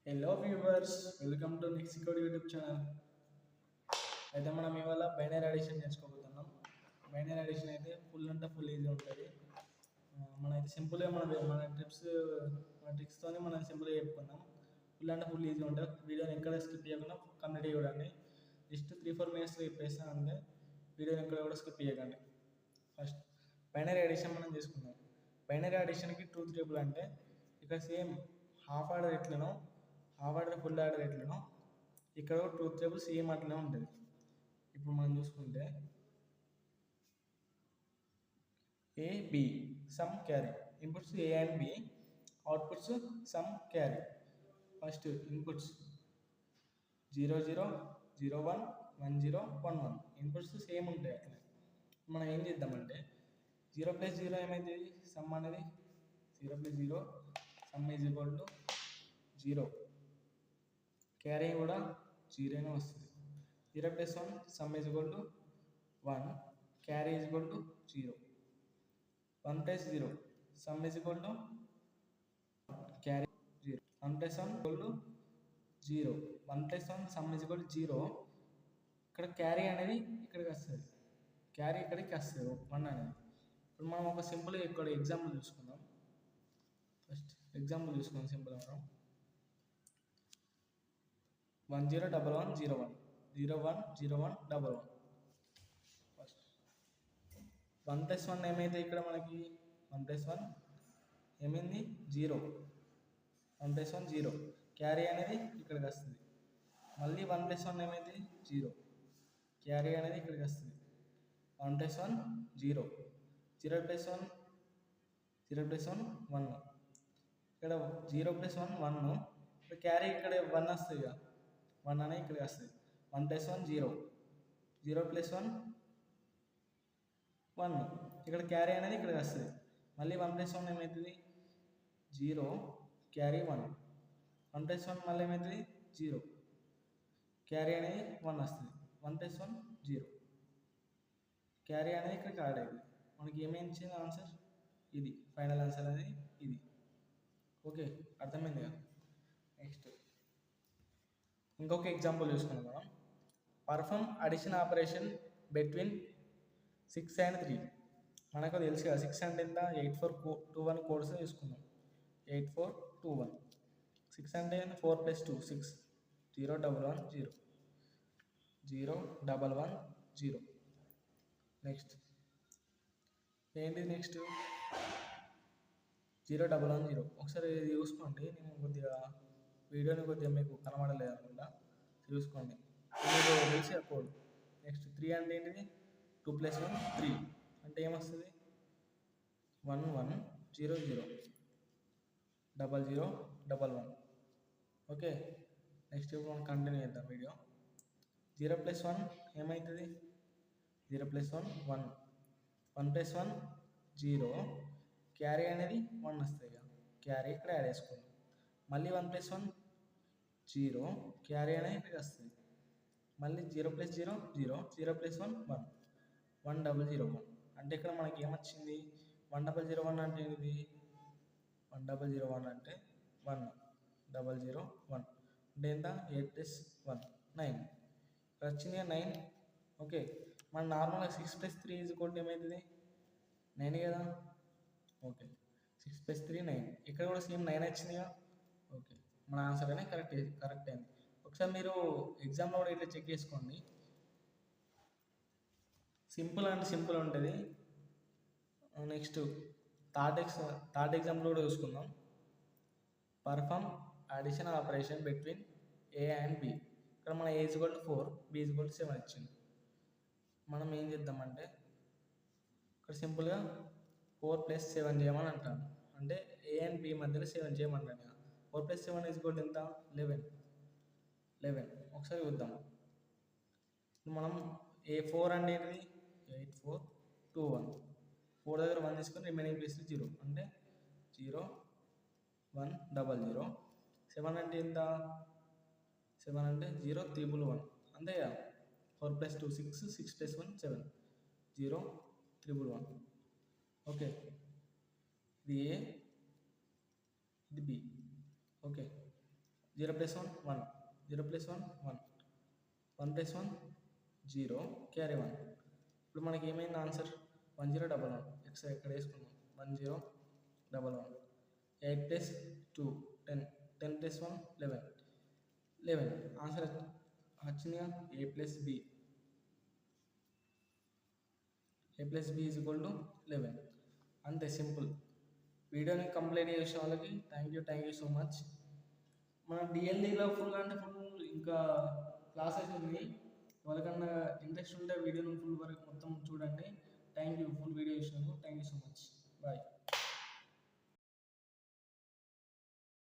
Hello viewers, welcome to Nixicode YouTube channel. అయితే మనం ఇవాళ బైనరీ అడిషన్ నేర్చుకోబోతున్నాం. బైనరీ అడిషన్ అయితే ఫుల్ అంటే ఫుల్ ఈజీ ఉంటుంది. మనైతే సింపుల్గా మన ట్రిక్స్తోనే మనం సింపుల్గా చెప్పుకుందాం. ఫుల్ అంటే ఫుల్ ఈజీ ఉంటుంది. వీడియోని ఎక్కడ స్కిప్ చేయకుండా కంప్లీట్ చూడండి. జస్ట్ 3-4 మినిట్స్లో చెప్పేస్తాను అంటే వీడియోని ఎక్కడ కూడా స్కిప్ చేయకండి. ఫస్ట్ బైనరీ అడిషన్ మనం తీసుకుందాం. బైనరీ అడిషన్కి ట్రూత్ టేబుల్ అంటే ఇక్కడ సేమ్ హాఫ్ ఆర్డర్ ఎట్లనో హాఫ్ ఆర్డర్ ఫుల్ ఆర్డర్ ఎట్లనో ఇక్కడ ట్రూత్ టేబుల్ సేమ్ అట్లనే ఉంటుంది. ఇప్పుడు మనం చూసుకుంటే A B sum carry, inputs A and B, outputs sum carry. First inputs 0 0 0 1 1 0 1 1 inputs same ఉంటాయి. అట్లా మనం ఏం చేద్దామంటే 0 + 0 ఏమైంది, సమ్ అనేది 0 + 0 some is equal to 0, carry కూడా 0నే వస్తుంది. 0 + 1 some is equal to 1, carry is equal to 0. 1 + 0 some is equal to carry 0. 1 + 1 equal to 0. 1 + 1 some is equal to 0. ఇక్కడ క్యారీ అనేది ఇక్కడికి వస్తుంది, క్యారీ ఇక్కడికి వస్తుంది 1 అనేది. ఇప్పుడు మనం ఒక సింపుల్ ఇక్కడ ఎగ్జాంపుల్ చూసుకుందాం. ఫస్ట్ ఎగ్జాంపుల్ చూసుకుందాం సింపుల్ మనం 1 0 1 1 0 1 0 1 0 1 1 1. ఫస్ట్ 1 + 1 ఏమైతే ఇక్కడ మనకి 1 + 1 ఏమైంది 0. 1 + 1 0, క్యారీ అనేది ఇక్కడికి వస్తుంది. మళ్ళీ 1 + 1 ఏమైంది 0, క్యారీ అనేది ఇక్కడికి వస్తుంది. 1 + 1 0, 0 + 1 0 + 1 1, ఇక్కడ 0 + 1 1, ఇక్కడ క్యారీ ఇక్కడ 1 వస్తుంది ఇక 1 అనేది ఇక్కడికి వస్తుంది. 1 + 1 0, 0 + 1 1, ఇక్కడ క్యారీ అనేది ఇక్కడికి వస్తుంది. మళ్ళీ 1 + 1 ఏమవుతుంది 0, క్యారీ 1. 1 + 1 మళ్ళీ ఏమవుతుంది 0, క్యారీ అనేది 1 వస్తుంది. 1 + 1 0, క్యారీ అనేది ఇక్కడికి యాడ్ అవుతుంది. మనకి ఏమేమి ఇచ్చింది ఆన్సర్ ఇది, ఫైనల్ ఆన్సర్ అనేది ఇది. ఓకే, అర్థమైంది కదా. నెక్స్ట్ ఇంకొక ఎగ్జాంపుల్ చూసుకున్నాం మనం. Perform addition operation between 6 and 3. మనకు తెలుసు కదా 6 అంటే ఎంత, 8421 కోడ్స్ తీసుకున్నాం. 8421, 6 అంటే 4 + 2 6, 0 1 1 0 0 1 1 0. నెక్స్ట్ ఏంటి, నెక్స్ట్ 0 1 1 0. ఒకసారి ఇది చూసుకోండి, నేను కొద్దిగా వీడియోని కొద్దిగా మీకు కనబడలేదు అనుకుంటా, చూసుకోండి. మీకు తెలిసి కోడ్. నెక్స్ట్ 3 అంటే ఏంటిది 2 + 1 3 అంటే ఏమొస్తుంది 1 1 0 0 0 0 1 1. ఓకే, నెక్స్ట్ ఇప్పుడు మనం కంటిన్యూ చేద్దాం వీడియో. 0 + 1 ఏమవుతుంది 0 + 1 1, 1 + 1 0, క్యారీ అనేది 1 వస్తుంది. క్యారీ ఇక్కడ యాడ్ చేసుకోండి. మళ్ళీ 1 + 1 0, క్యారీ అనేది ఇక్కడ వస్తుంది. మళ్ళీ 0 + 0 0, 0 + 1 1, 1 0 0 1. అంటే ఇక్కడ మనకి ఏమొచ్చింది 1 0 0 1 అంటే ఏంటిది 1 0 0 1 అంటే 1 0 0 1 అంటే ఎంత 8 + 1 9. ఇక్కడ వచ్చింది 9. ఓకే, మన నార్మల్గా 6 + 3 ఏమవుతుంది 9 కదా. ఓకే, 6 + 3 9. ఇక్కడ కూడా సేమ్ 9 వచ్చిందిగా. ఓకే, మన ఆన్సర్ అనేది కరెక్ట్ అయింది. ఒకసారి మీరు ఎగ్జామ్లో కూడా ఇట్లా చెక్ చేసుకోండి. సింపుల్ అంటే సింపుల్ ఉంటుంది. నెక్స్ట్ థర్డ్ ఎగ్జాంపుల్ కూడా చూసుకుందాం. Perform addition operation between A and B. ఇక్కడ మన A = 4, B = 7 ఇచ్చింది. మనం ఏం చేద్దామంటే ఇక్కడ సింపుల్గా 4 + 7 చేయమని అంటాను. అంటే A and B మధ్యలో 7 చేయమంటాను. 4 + 7 = ఎంత 11. ఒకసారి చూద్దాం. మనం A4 అంటే ఏంటిది 8 4 2 1, 4 దగ్గర 1 తీసుకొని రిమైనింగ్ ప్లేస్లో 0 అంటే 0 1 0 0. 7 అంటే ఎంత 7 అంటే 0 3 1 అంతే కదా. 4 + 2 6, 6 + 1 7, 0 3 1. ఓకే, ఇది ఏ, ఇది B. Okay, 0 plus 1 1, 0 plus 1 1, 1 plus 1 0, carry 1. ఇప్పుడు మనకి ఏమైంది ఆన్సర్ 1011. ఇక్కడ వేసుకున్నాం 1011. 8 plus 2 10, 10 plus 1 11, 11 ఆన్సర్ వచ్చిందిగా. a plus b is equal to 11. అంతే సింపుల్. వీడియోని కంప్లీట్ చేసిన వాళ్ళకి థ్యాంక్ యూ సో మచ్. మన డిఎల్డీలో ఫుల్ అంటే ఫుల్ ఇంకా క్లాసెస్ ఉంది. ఎవరికన్నా ఇంట్రెస్ట్ ఉంటే వీడియోని ఫుల్ వరకు మొత్తం చూడండి. ఫుల్ వీడియో చూసినందుకు thank you so much. Bye.